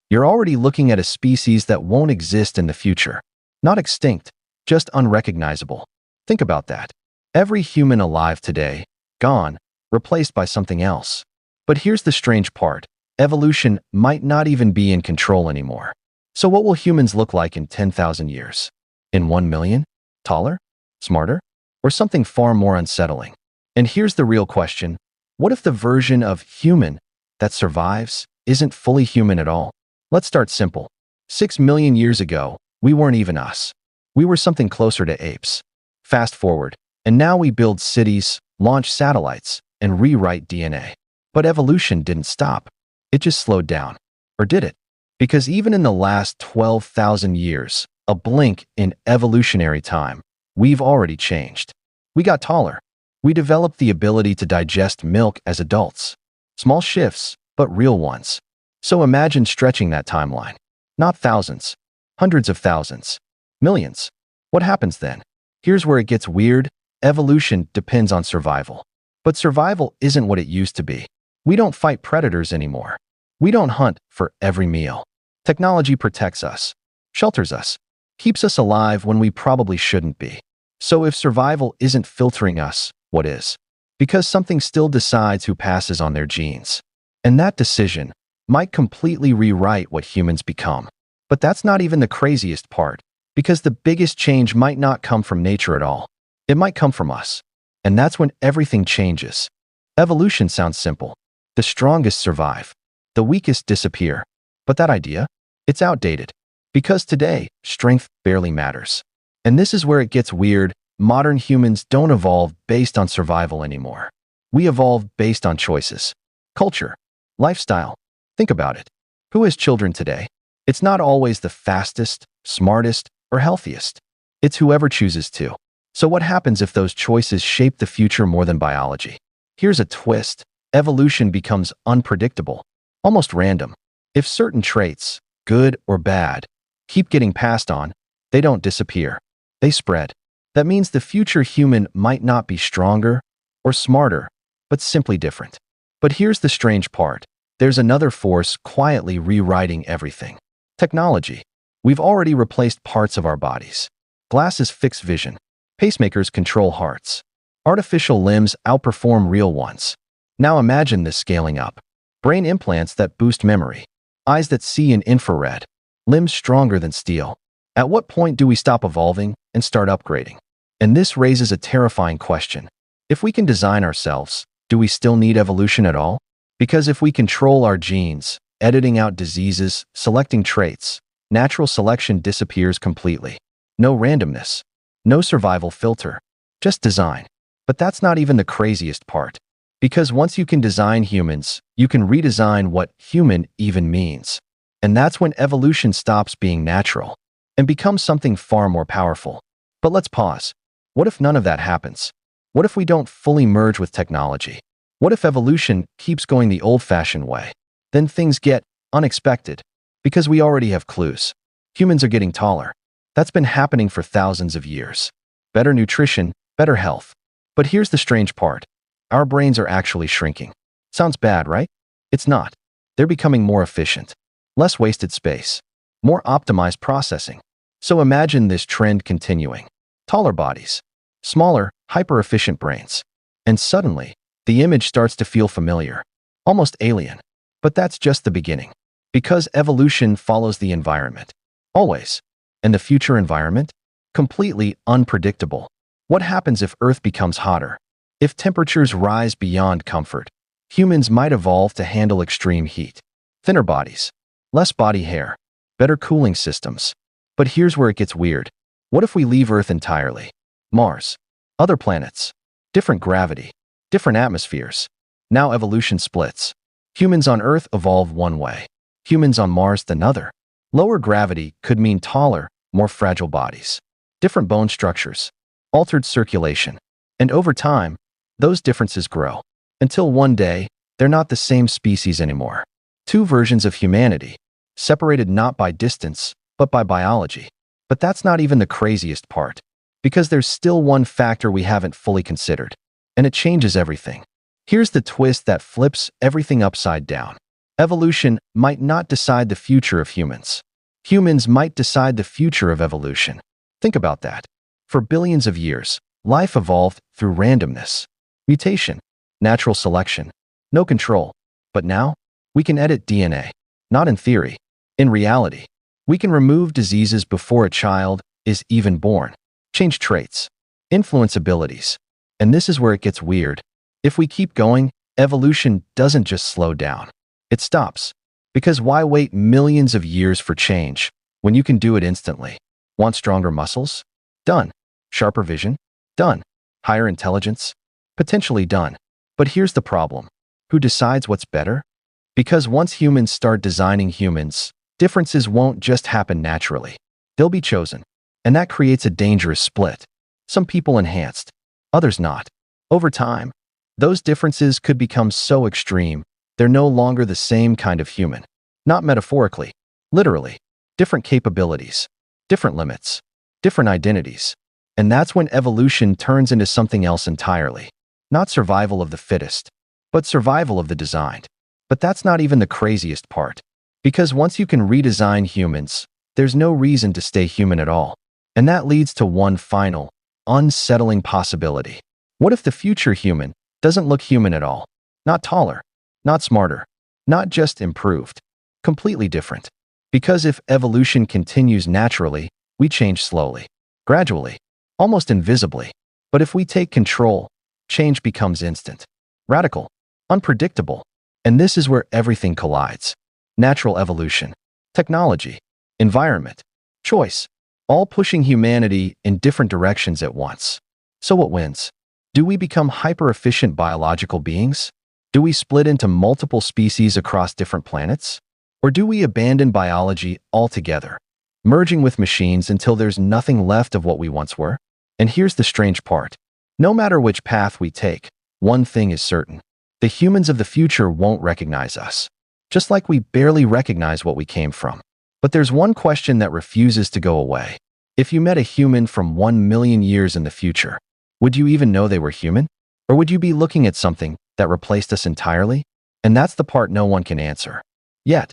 You're already looking at a species that won't exist in the future. Not extinct, just unrecognizable. Think about that. Every human alive today, gone, replaced by something else. But here's the strange part. Evolution might not even be in control anymore. So what will humans look like in 10,000 years? In 1 million? Taller? Smarter? Or something far more unsettling? And here's the real question. What if the version of human that survives isn't fully human at all? Let's start simple. 6 million years ago, we weren't even us. We were something closer to apes. Fast forward, and now we build cities, launch satellites, and rewrite DNA. But evolution didn't stop. It just slowed down. Or did it? Because even in the last 12,000 years, a blink in evolutionary time, we've already changed. We got taller. We developed the ability to digest milk as adults. Small shifts, but real ones. So imagine stretching that timeline. Not thousands, hundreds of thousands, millions. What happens then? Here's where it gets weird. Evolution depends on survival. But survival isn't what it used to be. We don't fight predators anymore. We don't hunt for every meal. Technology protects us, shelters us, keeps us alive when we probably shouldn't be. So if survival isn't filtering us, what is? Because something still decides who passes on their genes. And that decision might completely rewrite what humans become. But that's not even the craziest part, because the biggest change might not come from nature at all. It might come from us. And that's when everything changes. Evolution sounds simple. The strongest survive. The weakest disappear. But that idea? It's outdated. Because today, strength barely matters. And this is where it gets weird. Modern humans don't evolve based on survival anymore. We evolve based on choices. Culture. Lifestyle. Think about it. Who has children today? It's not always the fastest, smartest, or healthiest. It's whoever chooses to. So what happens if those choices shape the future more than biology? Here's a twist. Evolution becomes unpredictable, almost random. If certain traits, good or bad, keep getting passed on, they don't disappear. They spread. That means the future human might not be stronger or smarter, but simply different. But here's the strange part. There's another force quietly rewriting everything. Technology. We've already replaced parts of our bodies. Glasses fix vision. Pacemakers control hearts. Artificial limbs outperform real ones. Now imagine this scaling up. Brain implants that boost memory. Eyes that see in infrared. Limbs stronger than steel. At what point do we stop evolving and start upgrading? And this raises a terrifying question. If we can design ourselves, do we still need evolution at all? Because if we control our genes, editing out diseases, selecting traits, natural selection disappears completely. No randomness. No survival filter. Just design. But that's not even the craziest part. Because once you can design humans, you can redesign what human even means. And that's when evolution stops being natural and becomes something far more powerful. But let's pause. What if none of that happens? What if we don't fully merge with technology? What if evolution keeps going the old-fashioned way? Then things get unexpected because we already have clues. Humans are getting taller. That's been happening for thousands of years. Better nutrition, better health. But here's the strange part. Our brains are actually shrinking. Sounds bad, right? It's not. They're becoming more efficient. Less wasted space. More optimized processing. So imagine this trend continuing. Taller bodies. Smaller, hyper-efficient brains. And suddenly, the image starts to feel familiar. Almost alien. But that's just the beginning. Because evolution follows the environment. Always. And the future environment? Completely unpredictable. What happens if Earth becomes hotter? If temperatures rise beyond comfort, humans might evolve to handle extreme heat. Thinner bodies, less body hair, better cooling systems. But here's where it gets weird. What if we leave Earth entirely? Mars, other planets, different gravity, different atmospheres. Now evolution splits. Humans on Earth evolve one way, humans on Mars another. Lower gravity could mean taller, more fragile bodies, different bone structures, altered circulation. And over time, those differences grow, until one day, they're not the same species anymore. Two versions of humanity, separated not by distance, but by biology. But that's not even the craziest part, because there's still one factor we haven't fully considered, and it changes everything. Here's the twist that flips everything upside down. Evolution might not decide the future of humans. Humans might decide the future of evolution. Think about that. For billions of years, life evolved through randomness, mutation, natural selection, no control. But now, we can edit DNA. Not in theory. In reality, we can remove diseases before a child is even born, change traits, influence abilities. And this is where it gets weird. If we keep going, evolution doesn't just slow down. It stops. Because why wait millions of years for change when you can do it instantly? Want stronger muscles? Done. Sharper vision? Done. Higher intelligence? Potentially done. But here's the problem. Who decides what's better? Because once humans start designing humans, differences won't just happen naturally. They'll be chosen. And that creates a dangerous split. Some people enhanced, others not. Over time, those differences could become so extreme, they're no longer the same kind of human. Not metaphorically, literally. Different capabilities, different limits, different identities. And that's when evolution turns into something else entirely. Not survival of the fittest, but survival of the designed. But that's not even the craziest part. Because once you can redesign humans, there's no reason to stay human at all. And that leads to one final, unsettling possibility. What if the future human doesn't look human at all? Not taller, not smarter, not just improved. Completely different. Because if evolution continues naturally, we change slowly, gradually, almost invisibly. But if we take control, change becomes instant, radical, unpredictable. And this is where everything collides. Natural evolution, technology, environment, choice, all pushing humanity in different directions at once. So what wins? Do we become hyper-efficient biological beings? Do we split into multiple species across different planets? Or do we abandon biology altogether, merging with machines until there's nothing left of what we once were? And here's the strange part. No matter which path we take, one thing is certain. The humans of the future won't recognize us, just like we barely recognize what we came from. But there's one question that refuses to go away. If you met a human from 1 million years in the future, would you even know they were human? Or would you be looking at something that replaced us entirely? And that's the part no one can answer. Yet,